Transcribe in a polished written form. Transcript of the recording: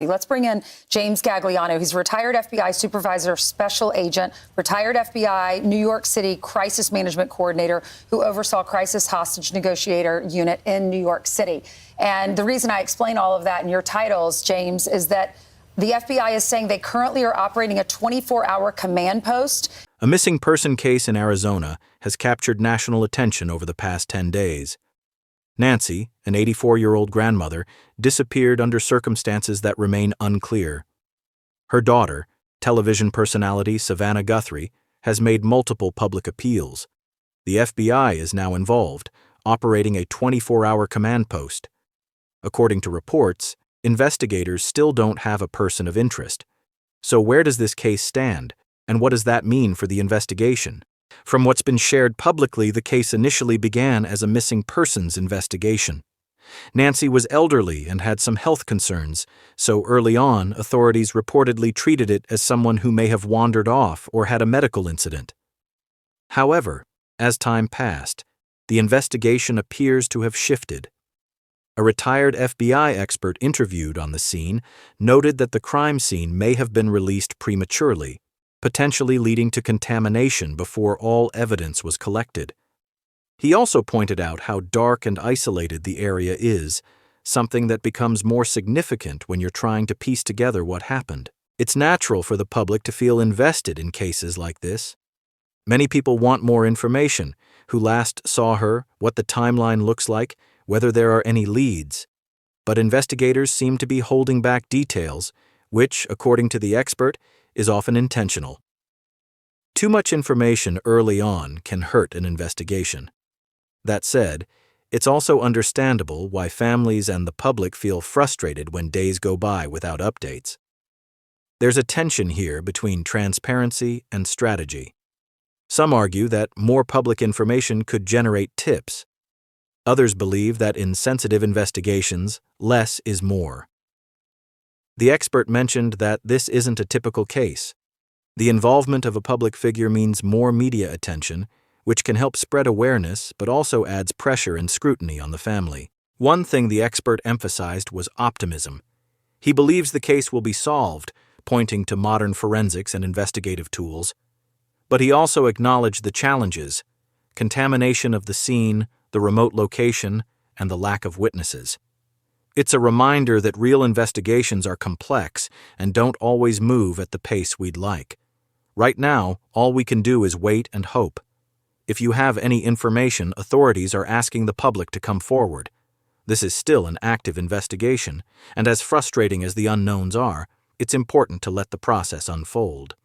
Let's bring in James Gagliano. He's a retired FBI supervisor, special agent, retired FBI New York City crisis management coordinator who oversaw crisis hostage negotiator unit in New York City. And the reason I explain all of that in your titles, James, is that the FBI is saying they currently are operating a 24-hour command post. A missing person case in Arizona has captured national attention over the past 10 days. Nancy, an 84-year-old grandmother, disappeared under circumstances that remain unclear. Her daughter, television personality Savannah Guthrie, has made multiple public appeals. The FBI is now involved, operating a 24-hour command post. According to reports, investigators still don't have a person of interest. So where does this case stand, and what does that mean for the investigation? From what's been shared publicly, the case initially began as a missing persons investigation. Nancy was elderly and had some health concerns, so early on, authorities reportedly treated it as someone who may have wandered off or had a medical incident. However, as time passed, the investigation appears to have shifted. A retired FBI expert interviewed on the scene noted that the crime scene may have been released prematurely, potentially leading to contamination before all evidence was collected. He also pointed out how dark and isolated the area is, something that becomes more significant when you're trying to piece together what happened. It's natural for the public to feel invested in cases like this. Many people want more information: who last saw her, what the timeline looks like, whether there are any leads. But investigators seem to be holding back details, which, according to the expert, is often intentional. Too much information early on can hurt an investigation. That said, it's also understandable why families and the public feel frustrated when days go by without updates. There's a tension here between transparency and strategy. Some argue that more public information could generate tips. Others believe that in sensitive investigations, less is more. The expert mentioned that this isn't a typical case. The involvement of a public figure means more media attention, which can help spread awareness but also adds pressure and scrutiny on the family. One thing the expert emphasized was optimism. He believes the case will be solved, pointing to modern forensics and investigative tools. But he also acknowledged the challenges: contamination of the scene, the remote location, and the lack of witnesses. It's a reminder that real investigations are complex and don't always move at the pace we'd like. Right now, all we can do is wait and hope. If you have any information, authorities are asking the public to come forward. This is still an active investigation, and as frustrating as the unknowns are, it's important to let the process unfold.